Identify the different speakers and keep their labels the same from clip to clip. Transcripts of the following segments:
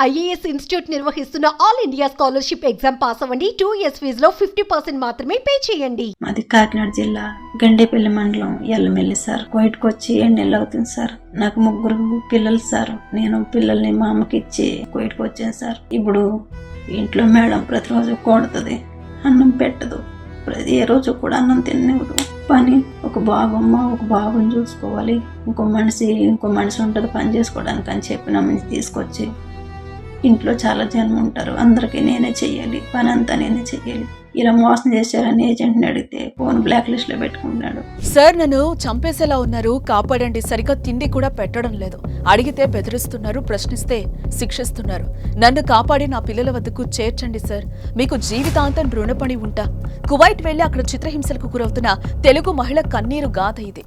Speaker 1: IAS institute నిర్వహిస్తున్న all India scholarship exam pass అవ్వండి. 2 years ఫీజులో 50% మాత్రమే పే చేయండి.
Speaker 2: మాది కాకినాడ జిల్లా గండేపల్లి మండలం ఎల్లమెల్లి సార్. కోయిట్కి వచ్చి 7 నెలలు అవుతుంది సార్. నాకు 3 పిల్లలు సార్. నేను పిల్లల్ని మా అమ్మకి ఇచ్చి కోయిట్కి వచ్చాను సార్. ఇప్పుడు ఇంట్లో మేడం ప్రతిరోజు కొడుతుంది, అన్నం పెట్టదు, ఏ రోజు కూడా అన్నం తిననివ్వదు. పని ఒక బాబమ్మ, ఒక బాబుని చూసుకోవాలి, ఇంకో మనిషి ఉంటుంది పని చేసుకోవడానికి అని చెప్పి నా మంచి తీసుకొచ్చి ఇంట్లో చాలా జనం ఉంటారు, అందరికీ నేనే చెయ్యాలి, పని అంతా నేనే చెయ్యాలి. ఇలా మోసం చేశారని ఏజెంట్ని అడిగితే ఫోన్ బ్లాక్ లిస్ట్ లో పెట్టుకున్నాడు.
Speaker 3: సార్ నన్ను చంపేసేలా ఉన్నారు, కాపాడండి, సరిగ్గా తిండి కూడా పెట్టడం లేదు, అడిగితే బెదిరిస్తున్నారు, ప్రశ్నిస్తే శిక్షిస్తున్నారు, నన్ను కాపాడి నా పిల్లల వద్దకు చేర్చండి సార్, మీకు జీవితాంతం రుణపడి ఉంటా. కువైట్ వెళ్లి అక్కడ చిత్రహింసలకు గురవుతున్న తెలుగు మహిళ కన్నీరు గాథ ఇది.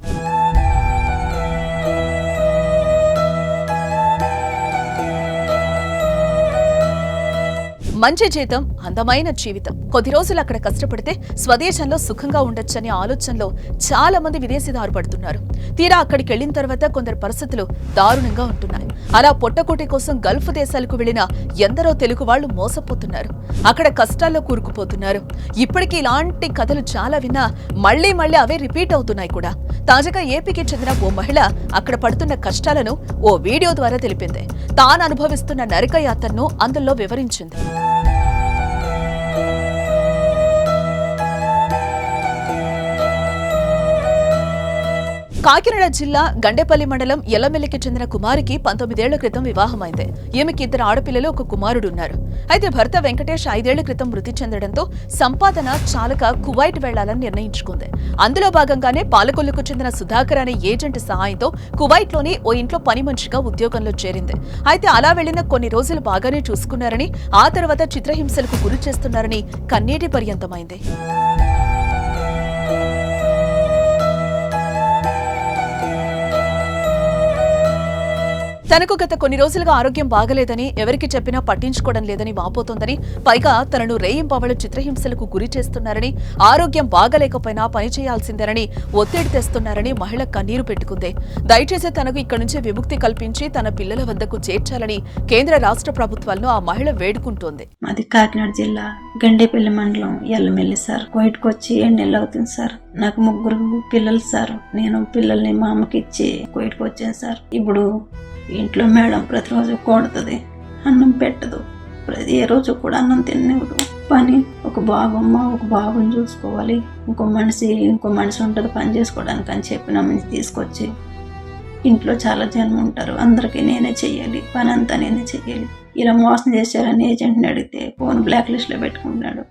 Speaker 3: మంచి జీతం, అందమైన జీవితం, కొద్ది రోజులు అక్కడ కష్టపడితే స్వదేశంలో సుఖంగా ఉండొచ్చనే ఆలోచనలో చాలా మంది విదేశీదారు పడుతున్నారు. తీరా అక్కడికి వెళ్లిన తర్వాత కొందరు పరిస్థితులు దారుణంగా ఉంటున్నాయి. అలా పొట్టకోటి కోసం గల్ఫ్ దేశాలకు వెళ్లిన ఎందరో తెలుగు వాళ్లు మోసపోతున్నారు, అక్కడ కష్టాల్లో కూరుకుపోతున్నారు. ఇప్పటికీ ఇలాంటి కథలు చాలా విన్నా మళ్లీ అవే రిపీట్ అవుతున్నాయి కూడా. తాజాగా ఏపీకి చెందిన ఓ మహిళ అక్కడ పడుతున్న కష్టాలను ఓ వీడియో ద్వారా తెలిపింది. తాను అనుభవిస్తున్న నరక యాతనను అందులో వివరించింది. కాకినాడ జిల్లా గండేపల్లి మండలం ఎల్లమెల్లికి చెందిన కుమారికి 19 ఏళ్ల క్రితం వివాహమైంది. ఈమెకి 2 ఆడపిల్లలు, 1 కుమారుడు ఉన్నారు. అయితే భర్త వెంకటేష్ 5 ఏళ్ల క్రితం మృతి చెందడంతో సంపాదన చాలక కువైట్ వెళ్లాలని నిర్ణయించుకుంది. అందులో భాగంగానే పాలకొల్లుకు చెందిన సుధాకర్ అనే ఏజెంట్ సహాయంతో కువైట్లోని ఓ ఇంట్లో పని మనిషిగా ఉద్యోగంలో చేరింది. అయితే అలా వెళ్లిన కొన్ని రోజులు బాగానే చూసుకున్నారని, ఆ తర్వాత చిత్రహింసలకు గురి చేస్తున్నారని కన్నీటి పర్యంతమైంది. తనకు గత కొన్ని రోజులుగా ఆరోగ్యం బాగలేదని, ఎవరికి చెప్పినా పట్టించుకోవడం లేదని వాపోతోందని, పైగా తనను రేయింపవళ్లు చిత్రహింసలకు గురి చేస్తున్నారని, ఆరోగ్యం బాగలేకపోయినా పని చేయాల్సిందేనని ఒత్తిడి తెస్తున్నారని మహిళ కన్నీరు పెట్టుకుంది. దయచేసి తనకు ఇక్కడి నుంచి విముక్తి కల్పించి తన పిల్లల వద్దకు చేర్చాలని కేంద్ర రాష్ట్ర ప్రభుత్వాలను ఆ మహిళ వేడుకుంటోంది.
Speaker 2: మాది కాకినాడ జిల్లా గండేపల్లి మండలం ఎల్లమెల్లి సార్. కోయిట్కి వచ్చి 7 నెలలు అవుతుంది సార్. నాకు 3 పిల్లలు సార్. నేను పిల్లల్ని మా అమ్మకి ఇచ్చి కోయిట్కి వచ్చాను సార్. ఇప్పుడు ఇంట్లో మేడం ప్రతిరోజు కొడుతుంది, అన్నం పెట్టదు, ఏ రోజు కూడా అన్నం తిననివ్వదు. పని ఒక బాబమ్మ, ఒక బాబుని చూసుకోవాలి, ఇంకో మనిషి ఉంటుంది పని చేసుకోవడానికి అని చెప్పి నా మంచి తీసుకొచ్చి ఇంట్లో చాలా జనం ఉంటారు, అందరికీ నేనే చెయ్యాలి, పని అంతా నేనే చెయ్యాలి. ఇలా మోసం చేశారని ఏజెంట్ని అడిగితే ఫోన్ బ్లాక్ లిస్ట్ లో పెట్టుకున్నాడు.